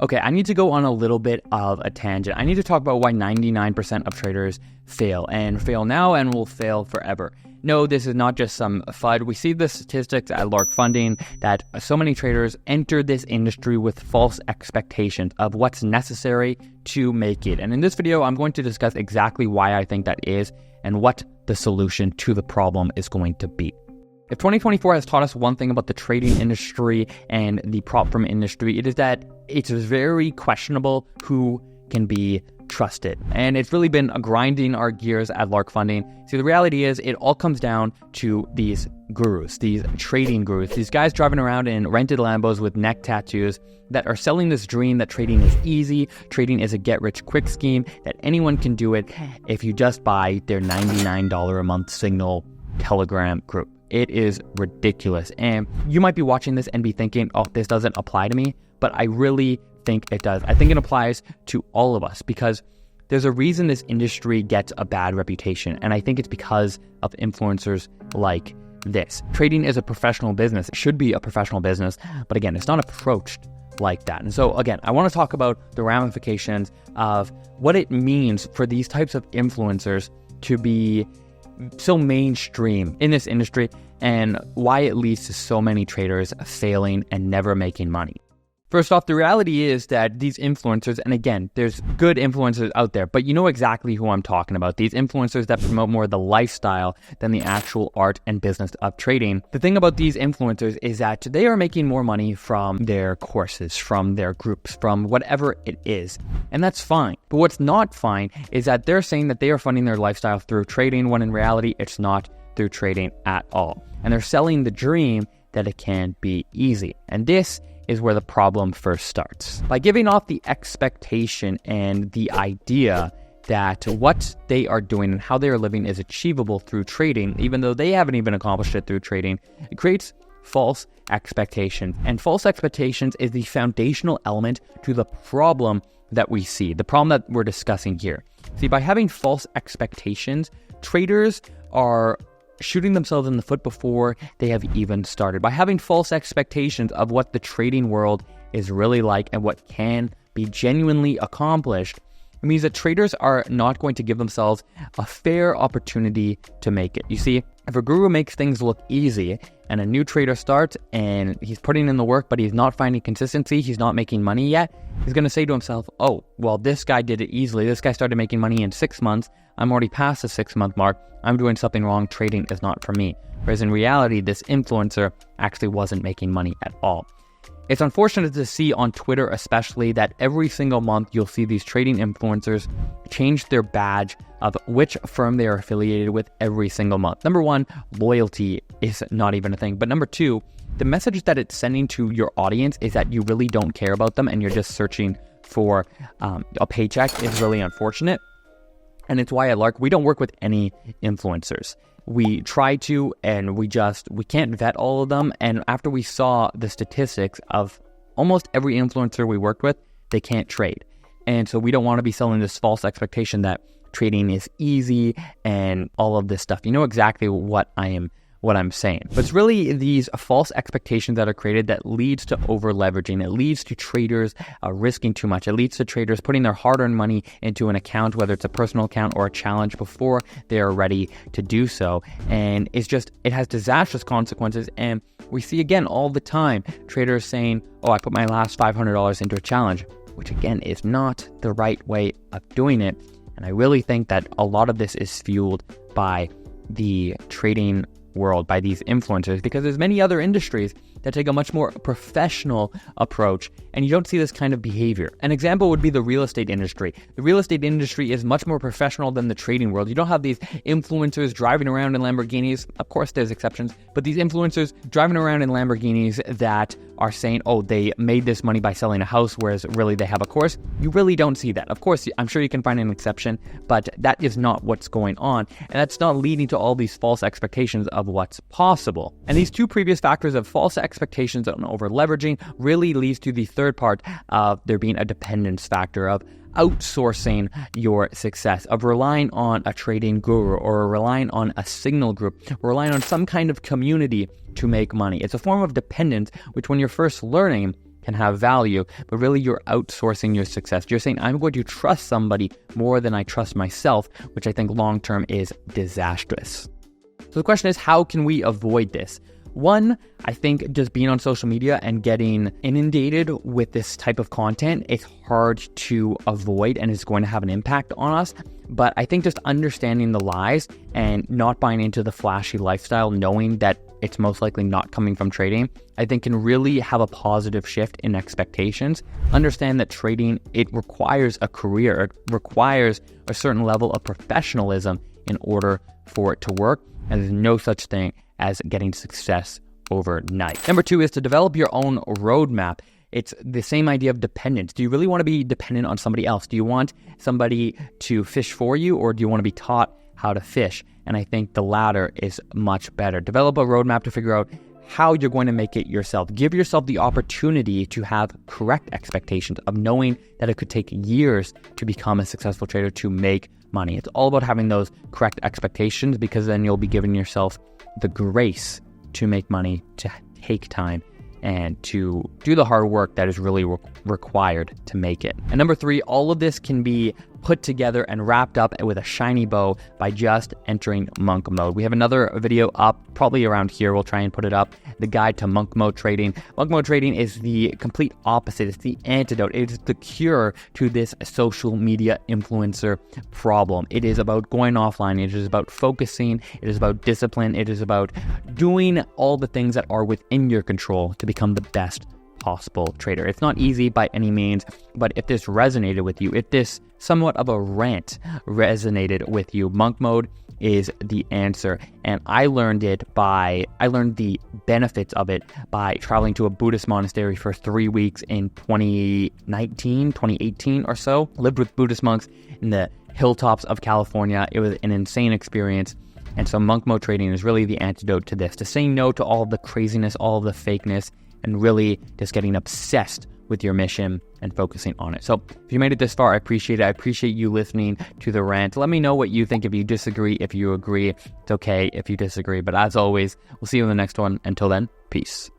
Okay, I need to go on a little bit of a tangent. I need to talk about why 99% of traders fail now and will fail forever. No, this is not just some FUD. We see the statistics at Lark Funding that so many traders enter this industry with false expectations of what's necessary to make it. And in this video, I'm going to discuss exactly why I think that is and what the solution to the problem is going to be. If 2024 has taught us one thing about the trading industry and the prop firm industry, it is that it's very questionable who can be trusted. And it's really been grinding our gears at Lark Funding. See, the reality is it all comes down to these gurus, these trading gurus, these guys driving around in rented Lambos with neck tattoos that are selling this dream that trading is easy, trading is a get-rich-quick scheme, that anyone can do it if you just buy their $99 a month Signal Telegram group. It is ridiculous. And you might be watching this and be thinking, oh, this doesn't apply to me, but I really think it does. I think it applies to all of us because there's a reason this industry gets a bad reputation. And I think it's because of influencers like this. Trading is a professional business. It should be a professional business, but again, it's not approached like that. And so again, I want to talk about the ramifications of what it means for these types of influencers to be so mainstream in this industry and why it leads to so many traders failing and never making money. First off, the reality is that these influencers, and again, there's good influencers out there, but you know exactly who I'm talking about. These influencers that promote more the lifestyle than the actual art and business of trading. The thing about these influencers is that they are making more money from their courses, from their groups, from whatever it is. And that's fine. But what's not fine is that they're saying that they are funding their lifestyle through trading, when in reality, it's not through trading at all. And they're selling the dream that it can be easy. And this is where the problem first starts. By giving off the expectation and the idea that what they are doing and how they are living is achievable through trading, even though they haven't even accomplished it through trading, it creates false expectations. And false expectations is the foundational element to the problem that we see, the problem that we're discussing here. See, by having false expectations, traders are shooting themselves in the foot before they have even started. By having false expectations of what the trading world is really like and what can be genuinely accomplished, it means that traders are not going to give themselves a fair opportunity to make it. You see, if a guru makes things look easy and a new trader starts and he's putting in the work, but he's not finding consistency, he's not making money yet, he's going to say to himself, oh, well, this guy did it easily. This guy started making money in 6 months. I'm already past the 6-month mark. I'm doing something wrong. Trading is not for me. Whereas in reality, this influencer actually wasn't making money at all. It's unfortunate to see on Twitter especially that every single month you'll see these trading influencers change their badge of which firm they are affiliated with every single month. Number one, loyalty is not even a thing. But number two, the message that it's sending to your audience is that you really don't care about them and you're just searching for a paycheck is really unfortunate. And it's why at Lark, we don't work with any influencers. We try to, and we can't vet all of them. And after we saw the statistics of almost every influencer we worked with, they can't trade. And so we don't want to be selling this false expectation that trading is easy and all of this stuff. You know exactly what I'm saying. But it's really these false expectations that are created that leads to over leveraging. It leads to traders risking too much. It leads to traders putting their hard-earned money into an account, whether it's a personal account or a challenge, before they are ready to do so. And it has disastrous consequences. And we see again all the time traders saying, oh, I put my last $500 into a challenge, which again is not the right way of doing it. And I really think that a lot of this is fueled by the trading world, by these influencers, because there's many other industries that take a much more professional approach, and you don't see this kind of behavior. An example would be the real estate industry. The real estate industry is much more professional than the trading world. You don't have these influencers driving around in Lamborghinis. Of course, there's exceptions, but these influencers driving around in Lamborghinis that are saying, oh, they made this money by selling a house, whereas really they have a course. You really don't see that. Of course, I'm sure you can find an exception, but that is not what's going on. And that's not leading to all these false expectations of what's possible. And these two previous factors of false expectations and over leveraging really leads to the third part of there being a dependence factor of outsourcing your success, of relying on a trading guru or relying on a signal group, or relying on some kind of community to make money. It's a form of dependence, which when you're first learning can have value, but really you're outsourcing your success. You're saying, I'm going to trust somebody more than I trust myself, which I think long-term is disastrous. So the question is, how can we avoid this? One, I think just being on social media and getting inundated with this type of content, it's hard to avoid and it's going to have an impact on us. But I think just understanding the lies and not buying into the flashy lifestyle, knowing that it's most likely not coming from trading, I think can really have a positive shift in expectations. Understand that trading, it requires a career, it requires a certain level of professionalism in order for it to work. And there's no such thing as getting success overnight. Number 2 is to develop your own roadmap. It's the same idea of dependence. Do you really want to be dependent on somebody else? Do you want somebody to fish for you, or do you want to be taught how to fish? And I think the latter is much better. Develop a roadmap to figure out how you're going to make it yourself. Give yourself the opportunity to have correct expectations of knowing that it could take years to become a successful trader, to make money. It's all about having those correct expectations, because then you'll be giving yourself the grace to make money, to take time, and to do the hard work that is really required to make it. And number 3, all of this can be put together and wrapped up with a shiny bow by just entering monk mode. We have another video up, probably around here. We'll try and put it up. The guide to monk mode trading. Monk mode trading is the complete opposite. It's the antidote. It is the cure to this social media influencer problem. It is about going offline. It is about focusing. It is about discipline. It is about doing all the things that are within your control to become the best possible trader. It's not easy by any means, but if this resonated with you, if this somewhat of a rant resonated with you, monk mode is the answer. And I learned the benefits of it by traveling to a Buddhist monastery for 3 weeks in 2018 or so. Lived with Buddhist monks in the hilltops of California. It was an insane experience. And so monk mode trading is really the antidote to this, to saying no to all of the craziness, all of the fakeness, and really just getting obsessed with your mission and focusing on it. So if you made it this far, I appreciate it. I appreciate you listening to the rant. Let me know what you think. If you disagree, if you agree, it's okay if you disagree. But as always, we'll see you in the next one. Until then, peace.